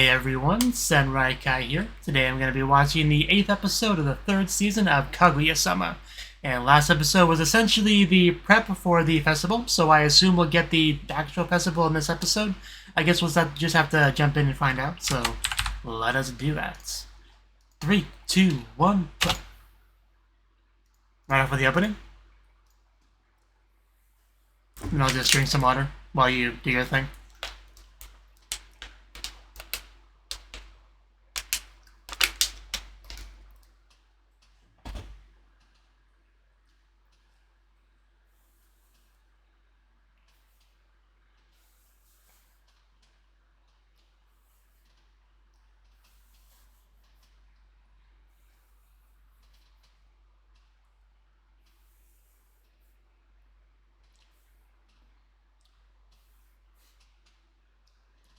Hi everyone, PyramidCat here. Today I'm going to be watching the 8th episode of the 3rd season of Kaguya-sama. And last episode was essentially the prep for the festival, so I assume we'll get the actual festival in this episode. I guess we'll just have to jump in and find out, so let us do that. 3, 2, 1, go. Right off with the opening. And I'll just drink some water while you do your thing.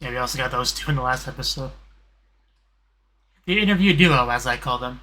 Yeah, we also got those two in the last episode. The interview duo, as I call them.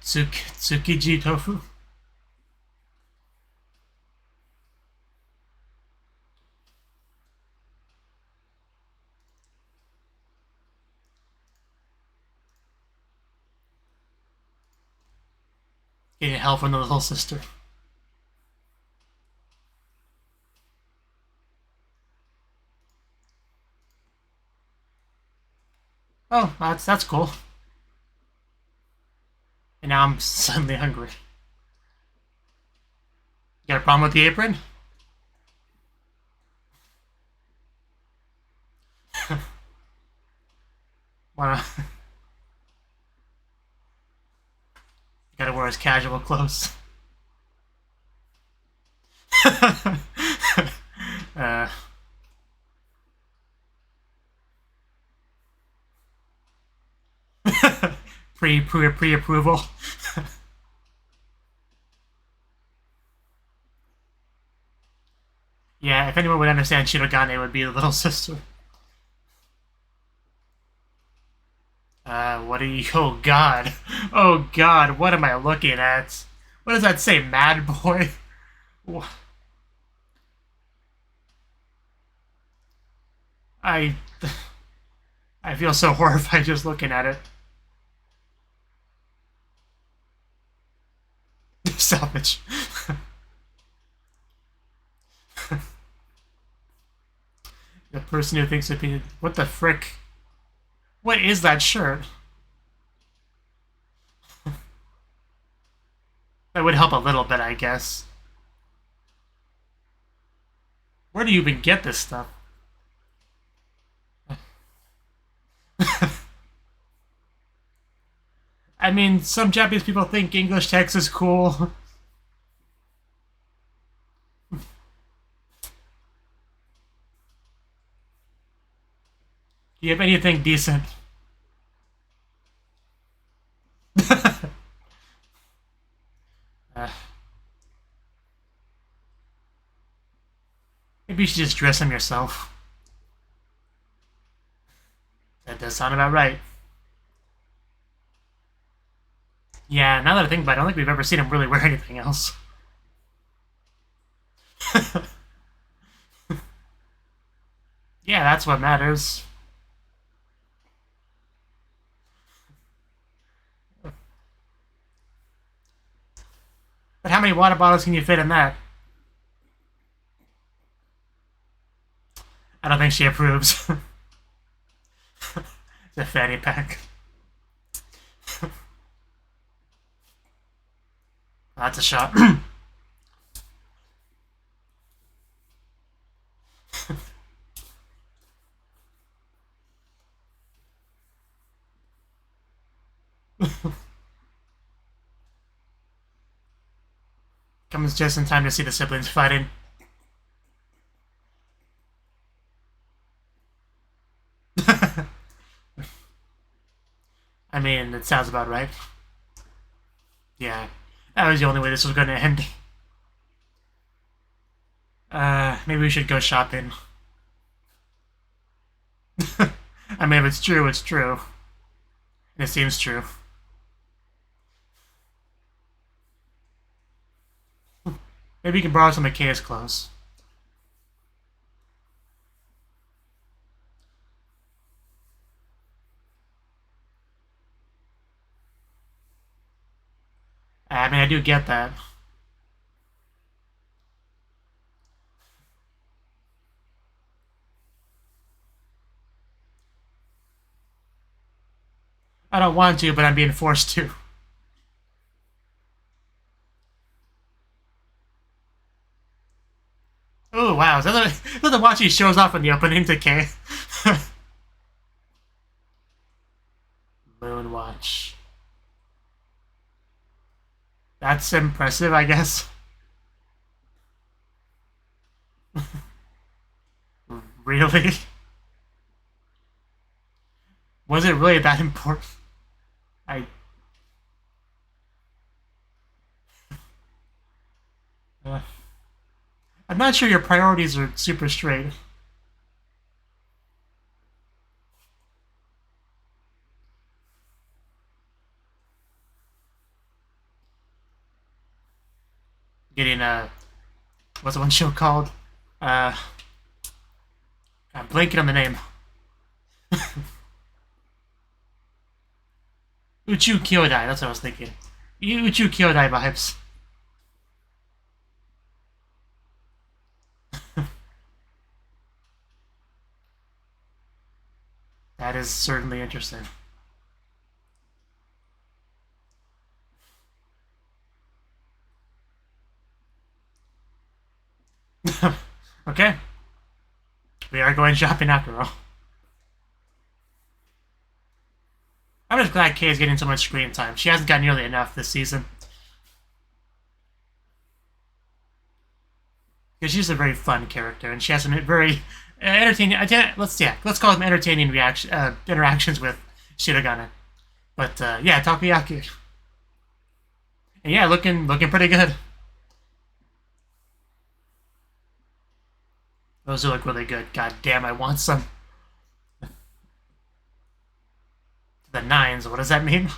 Tsukiji tofu. Getting help from the little sister. Oh, that's cool. And now I'm suddenly hungry. You got a problem with the apron? Wanna? Gotta wear his casual clothes. uh, pre-approval. Yeah, if anyone would understand Shirogane, it would be the little sister. What are you... Oh, God. Oh, God, what am I looking at? What does that say, Mad Boy? I... I feel so horrified just looking at it. Salvage. The person who thinks it... What the frick? What is that shirt? That would help a little bit, I guess. Where do you even get this stuff? I mean, some Japanese people think English text is cool. Do you have anything decent? Maybe you should just dress him yourself. That does sound about right. Yeah, now that I think about it, I don't think we've ever seen him really wear anything else. Yeah, that's what matters. But how many water bottles can you fit in that? I don't think she approves. The fanny pack. That's a shot. comes just in time to see the siblings fighting. I mean, it sounds about right. Yeah, that was the only way this was going to end. Maybe we should go shopping. I mean, if it's true, it's true. And it seems true. Maybe you can borrow some of Kei's clothes. I mean, I do get that. I don't want to, but I'm being forced to. Oh, wow. Is that the watch he shows off in the opening to Kei? Moon watch. That's impressive, I guess. Really? Was it really that important? I... I'm not sure your priorities are super straight. Getting, what's the one show called? I'm blanking on the name. Uchu Kyodai, that's what I was thinking. Uchu Kyodai vibes. That is certainly interesting. Okay. We are going shopping after all. I'm just glad Kei is getting so much screen time. She hasn't got nearly enough this season. Because she's a very fun character, and she has some very entertaining... let's call them entertaining interactions with Shirogane. But, yeah, Takoyaki. And yeah, looking pretty good. Those look really good. God damn, I want some. The nines, what does that mean?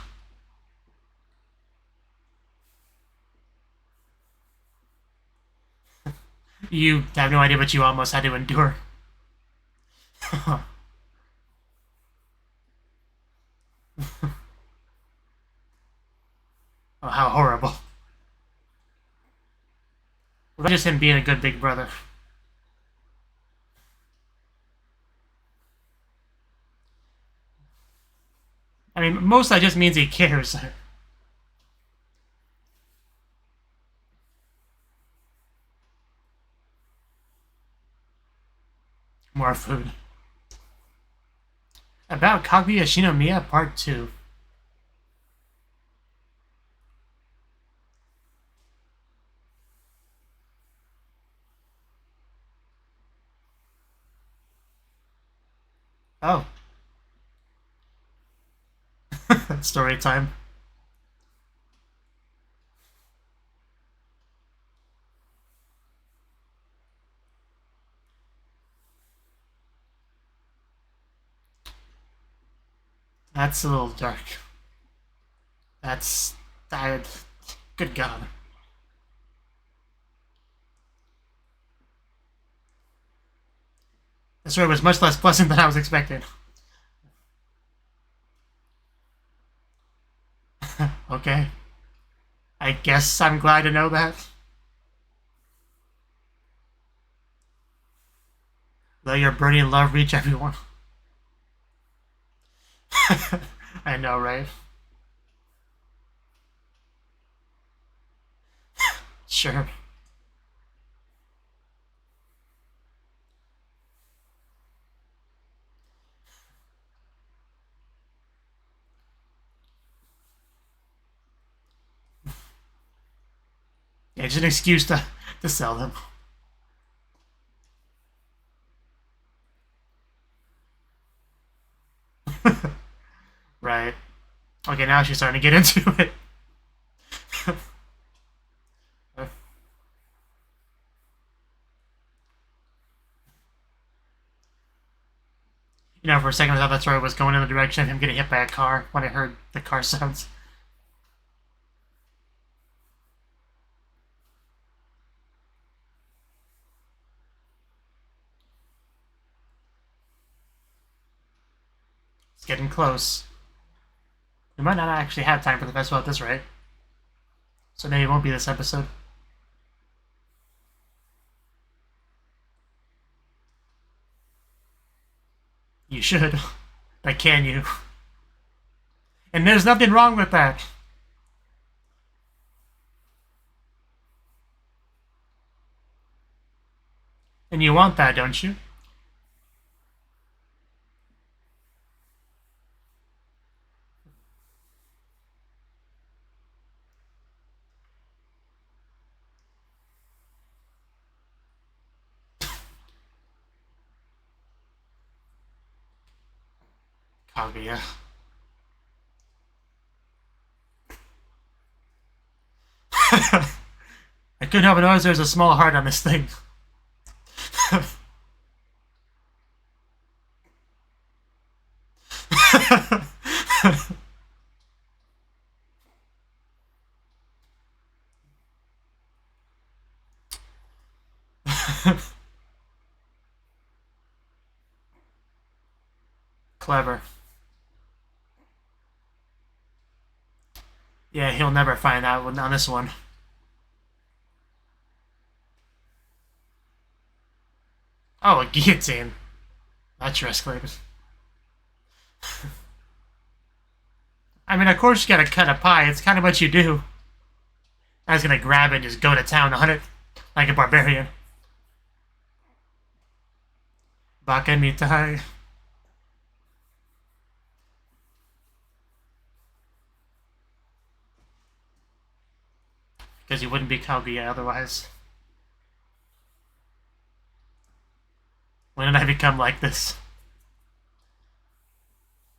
You have no idea what you almost had to endure. Oh, how horrible. What just him being a good big brother? I mean, most that just means he cares. More food. About Kaguya Shinomiya Part 2. Oh. Story time. That's a little dark. That's... good God. The story was much less pleasant than I was expecting. Okay. I guess I'm glad to know that. Let your burning love reach everyone. I know, right? Sure. Yeah, just an excuse to sell them. Right. Okay, now she's starting to get into it. You know, for a second I thought that story was going in the direction of him getting hit by a car when I heard the car sounds. It's getting close. We might not actually have time for the festival at this rate. So maybe it won't be this episode. You should. But can you? And there's nothing wrong with that. And you want that, don't you? Kaguya. I couldn't help but notice there's a small heart on this thing. Clever. Yeah, he'll never find out on this one. Oh, a guillotine. That's escalated. I mean, of course you gotta cut a pie. It's kind of what you do. I was gonna grab it and just go to town on it. Like a barbarian. Baka mitai. Because you wouldn't be Kaguya otherwise. When did I become like this?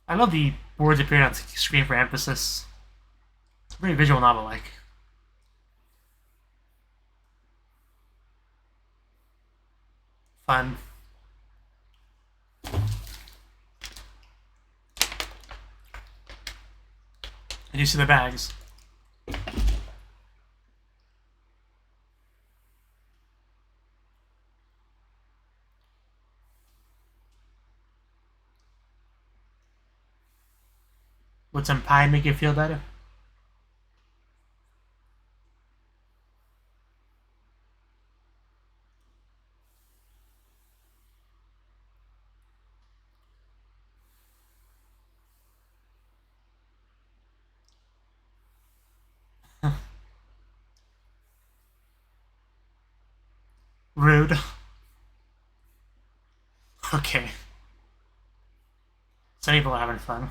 I love the words appearing on the screen for emphasis. It's very visual novel-like. Fun. And you see the bags. Would some pie make you feel better? Rude. Okay. Some people are having fun.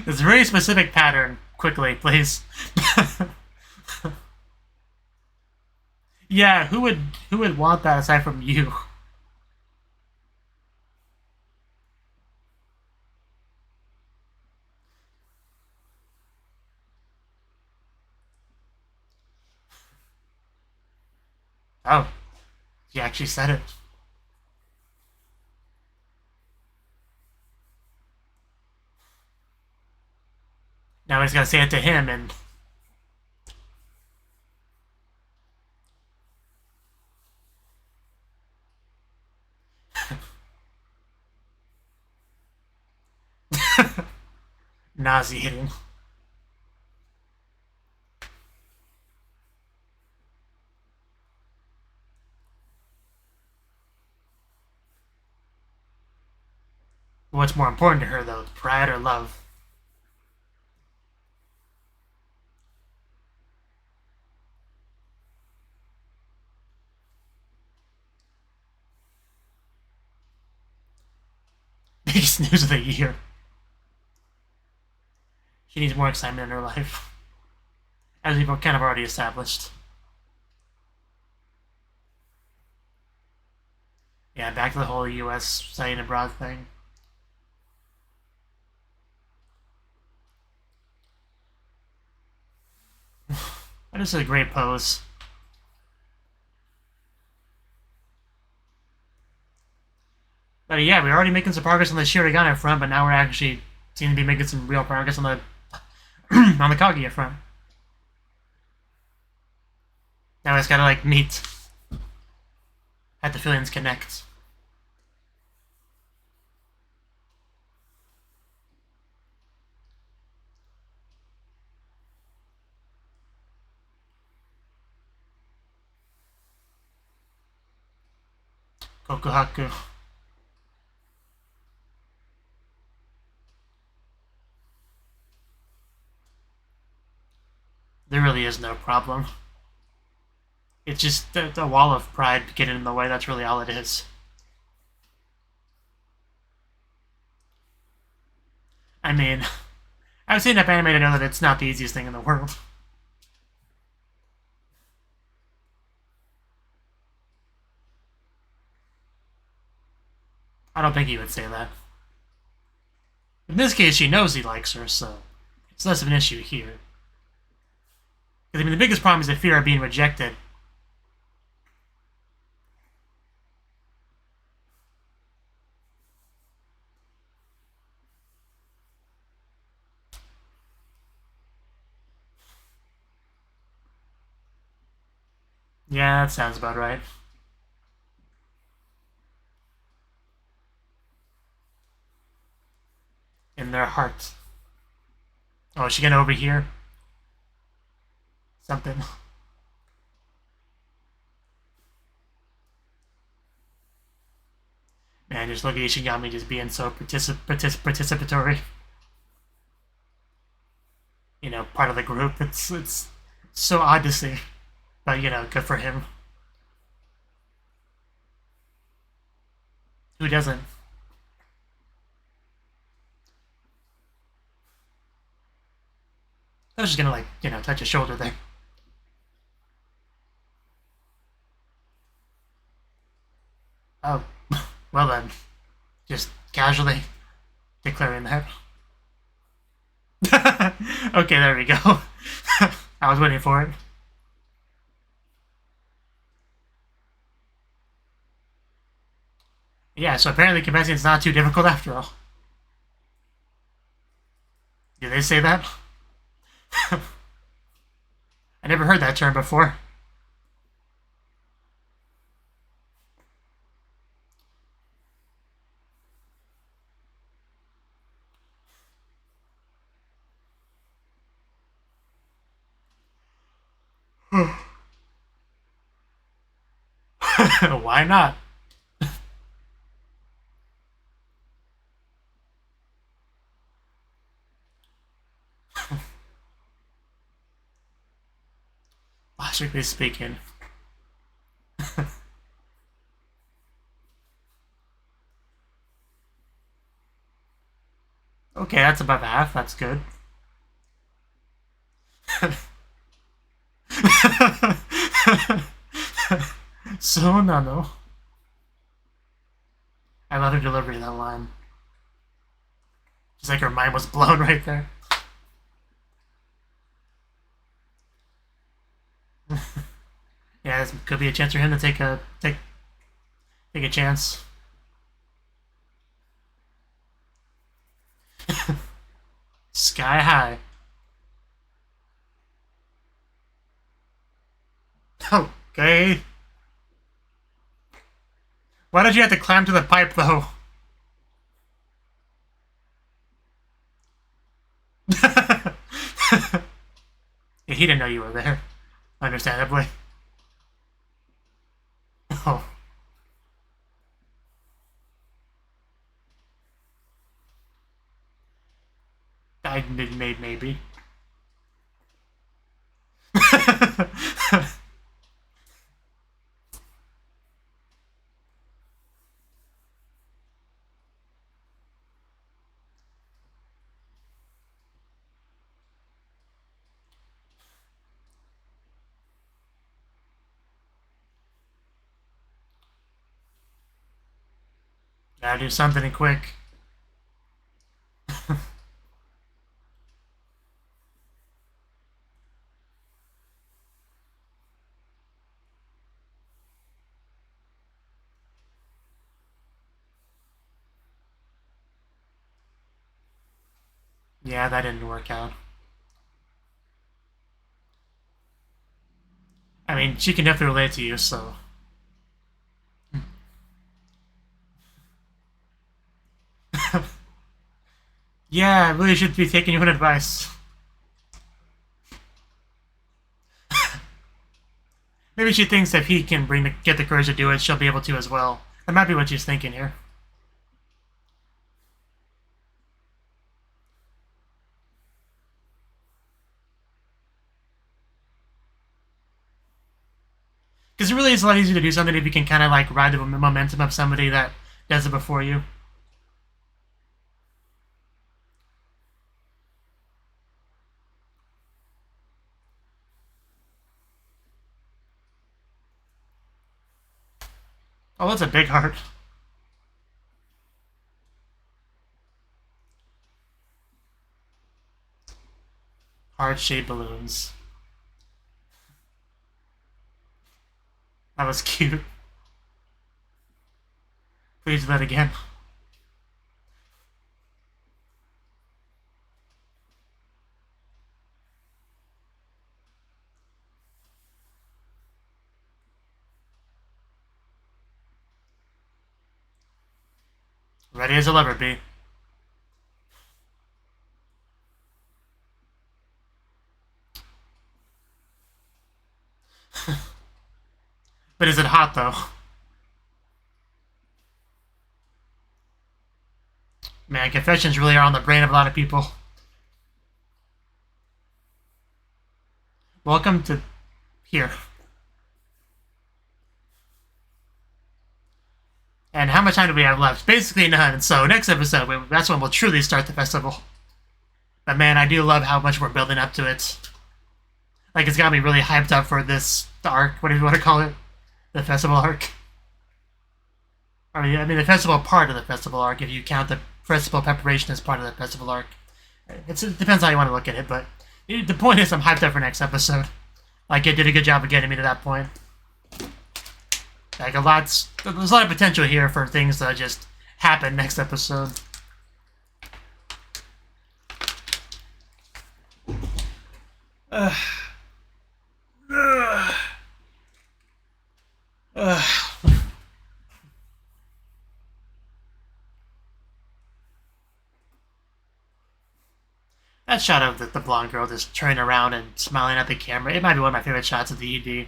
It's a very specific pattern. Quickly, please. Yeah, who would want that aside from you? Oh, you actually said it. Now he's gonna say it to him and nauseating. What's more important to her, though, pride or love? biggest news of the year. She needs more excitement in her life, as we've kind of already established. Yeah, back to the whole U.S. studying abroad thing. That is a great pose. But yeah, we're already making some progress on the Shirogane front, but now we're actually seem to be making some real progress on the on the Kaguya front. Now it's gotta like meet. Have the feelings connect. Kokuhaku. There really is no problem. It's just the wall of pride getting in the way, that's really all it is. I mean, I've seen enough anime to know that it's not the easiest thing in the world. I don't think he would say that. In this case, she knows he likes her, so it's less of an issue here. Because, I mean, the biggest problem is the fear of being rejected. Yeah, that sounds about right. In their heart. Oh, is she gonna overhear? Something. Man, just look at Ishigami just being so participatory. You know, part of the group. It's so odd to see. But, you know, good for him. Who doesn't? I was just gonna, like, you know, touch his shoulder there. Oh, well then. Just casually declaring that. Okay, there we go. I was waiting for it. Yeah, so apparently convincing is not too difficult after all. Did they say that? I never heard that term before. Why not? Logically speaking. Okay, that's above half. That's good. So nano. I love her delivery of that line. Just like her mind was blown right there. Yeah, this could be a chance for him to take a chance. Sky high. Okay. Why did you have to climb to the pipe, though? Yeah, he didn't know you were there. Understandably. Oh. I made maybe. Gotta do something quick. Yeah, that didn't work out. I mean, she can definitely relate to you, so... Yeah, I really should be taking your advice. Maybe she thinks if he can get the courage to do it, she'll be able to as well. That might be what she's thinking here. Because it really is a lot easier to do something if you can kind of like ride the momentum of somebody that does it before you. Oh, that's a big heart. Heart-shaped balloons. That was cute. Please do that again. Ready as I'll ever be. But is it hot, though? Man, confessions really are on the brain of a lot of people. Welcome to... here. And how much time do we have left? Basically none, so next episode, that's when we'll truly start the festival. But man, I do love how much we're building up to it. Like, it's got me really hyped up for this arc, what do you want to call it? The festival arc. I mean, the festival part of the festival arc, if you count the festival preparation as part of the festival arc. It depends how you want to look at it, but the point is I'm hyped up for next episode. Like, it did a good job of getting me to that point. Like, there's a lot of potential here for things that just happen next episode. That shot of the blonde girl just turning around and smiling at the camera, it might be one of my favorite shots of the ED.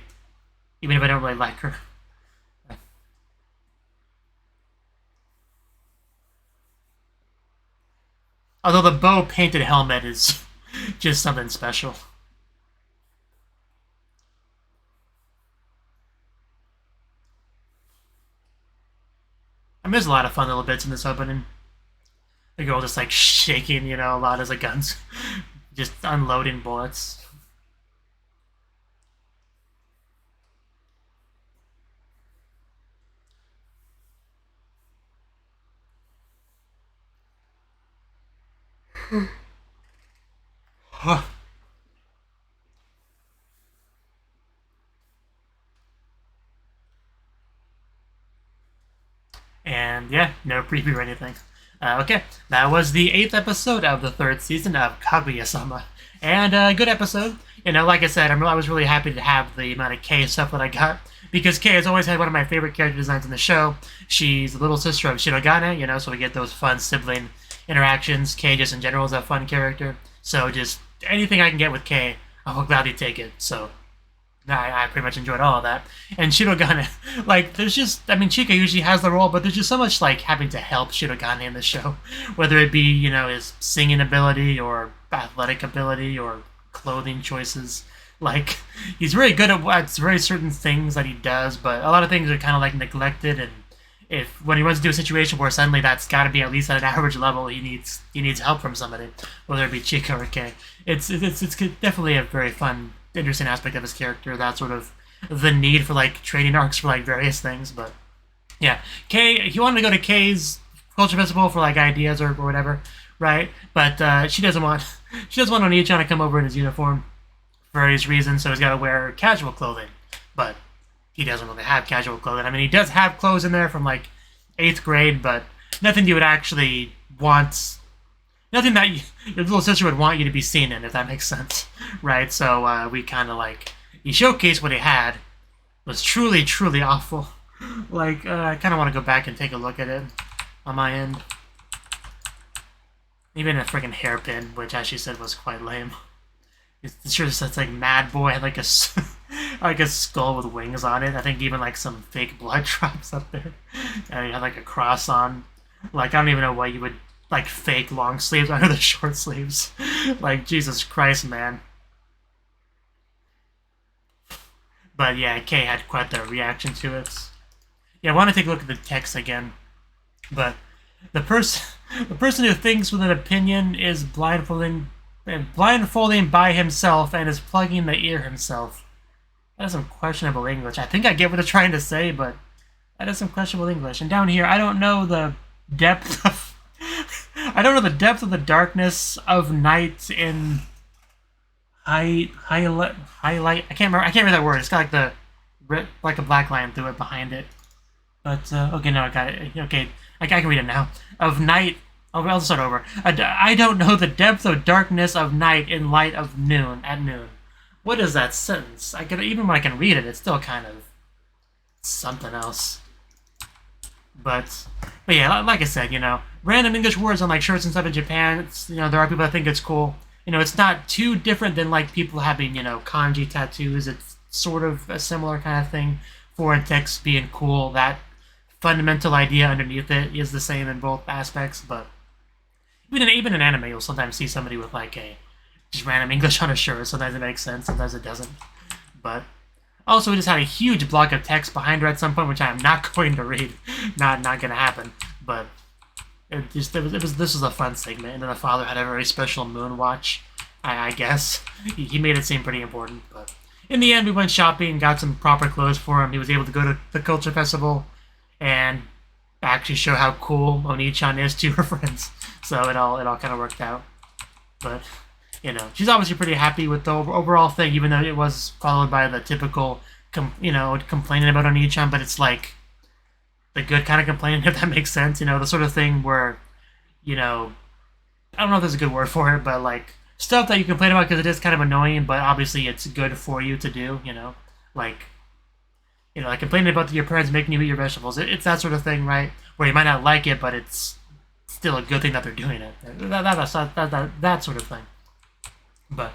Even if I don't really like her. Although the bow painted helmet is just something special. I mean, there's a lot of fun little bits in this opening. The girl just like shaking, you know, a lot as the guns just unloading bullets. And yeah, no preview or anything. Okay, that was the 8th episode of the 3rd season of Kaguya-sama. And a good episode. You know, like I said, I was really happy to have the amount of Kei stuff that I got. Because Kei has always had one of my favorite character designs in the show. She's the little sister of Shirogane, you know, so we get those fun sibling interactions. Kei just in general is a fun character. So just anything I can get with Kei, I'll gladly take it. So I pretty much enjoyed all of that. And Shirogane, like, there's just, I mean, Chika usually has the role, but there's just so much, like, having to help Shirogane in the show. Whether it be, you know, his singing ability, or athletic ability, or clothing choices. Like, he's very good at very certain things that he does, but a lot of things are kind of, like, neglected, and when he runs into a situation where suddenly that's got to be at least at an average level, he needs help from somebody, whether it be Chika or Kei. It's definitely a very fun, interesting aspect of his character, that sort of the need for like training arcs for like various things. But yeah, Kei, he wanted to go to Kei's culture festival for like ideas or whatever, right? But she doesn't want Oni-chan to come over in his uniform for various reasons, so he's got to wear casual clothing. But he doesn't really have casual clothing. I mean, he does have clothes in there from like 8th grade, but nothing you would actually want. Nothing that your little sister would want you to be seen in, if that makes sense, right? So we kind of like he showcased what he had. It was truly, truly awful. Like I kind of want to go back and take a look at it on my end. Even a freaking hairpin, which as she said was quite lame. It sure says like Mad Boy had like a like a skull with wings on it. I think even like some fake blood drops up there. And he had like a cross on. Like I don't even know why you would like fake long sleeves under the short sleeves. Like Jesus Christ, man. But yeah, Kay had quite the reaction to it. Yeah, I want to take a look at the text again. But the person who thinks with an opinion is blindfolding by himself and is plugging the ear himself. That is some questionable English. I think I get what they're trying to say, but that is some questionable English. And down here, I don't know the depth of the darkness of night in highlight. I can't read that word. It's got like a black line through it behind it. But okay, no, I got it. Okay, I can read it now. Of night. I'll start over. I don't know the depth of darkness of night in light of noon at noon. What is that sentence? Even when I can read it, it's still kind of something else. But yeah, like I said, random English words on like shirts and stuff in Japan. It's, there are people that think it's cool. It's not too different than like people having kanji tattoos. It's sort of a similar kind of thing. Foreign text being cool. That fundamental idea underneath it is the same in both aspects. But even in anime, you'll sometimes see somebody with like just random English on a shirt. Sometimes it makes sense, sometimes it doesn't. But also, we just had a huge block of text behind her at some point, which I am not going to read. Not going to happen. But this was a fun segment. And then the father had a very special moon watch, I guess. He made it seem pretty important. But in the end, we went shopping, got some proper clothes for him. He was able to go to the culture festival and actually show how cool Oni-chan is to her friends. So it all kind of worked out. But she's obviously pretty happy with the overall thing, even though it was followed by the typical, complaining about Oni-chan, but it's like the good kind of complaining, if that makes sense. The sort of thing where, I don't know if there's a good word for it, but like stuff that you complain about because it is kind of annoying, but obviously it's good for you to do. Like complaining about your parents making you eat your vegetables. It's that sort of thing, right? Where you might not like it, but it's still a good thing that they're doing it. That sort of thing. But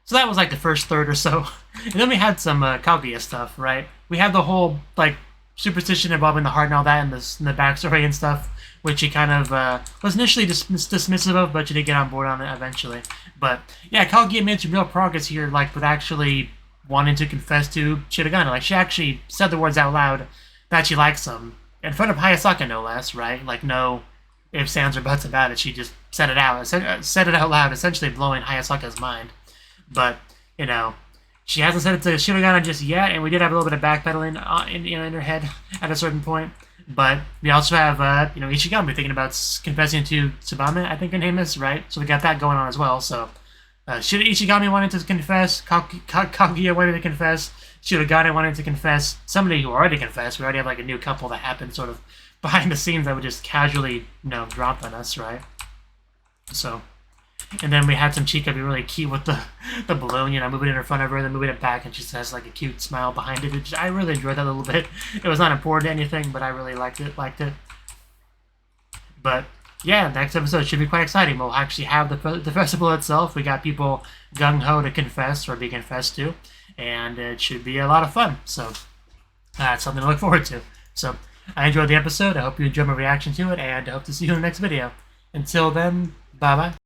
so that was like the first third or so, and then we had some Kaguya stuff, right? We had the whole like superstition involving the heart and all that, and the backstory and stuff, which he kind of was initially dismissive of, but you did get on board on it eventually. But yeah, Kaguya made some real progress here, like with actually wanting to confess to Shirogane. Like she actually said the words out loud that she likes him in front of Hayasaka, no less, right? Like no ifs, ands, or buts about it. She just said it out loud, essentially blowing Hayasaka's mind. But she hasn't said it to Shirogane just yet, and we did have a little bit of backpedaling in her head at a certain point. But we also have Ichigami thinking about confessing to Tsubame, I think her name is, right? So we got that going on as well. So Ichigami wanted to confess, Kaguya wanted to confess, Shirogane wanted to confess, somebody who already confessed. We already have like a new couple that happened sort of behind the scenes that would just casually, drop on us, right? So, and then we had some Chica be really cute with the balloon, moving it in front of her, then moving it back, and she has like a cute smile behind it. I really enjoyed that a little bit. It was not important to anything, but I really liked it. But yeah, next episode should be quite exciting. We'll actually have the festival itself. We got people gung-ho to confess or be confessed to, and it should be a lot of fun. So that's something to look forward to. So I enjoyed the episode. I hope you enjoyed my reaction to it, and I hope to see you in the next video. Until then, bye-bye.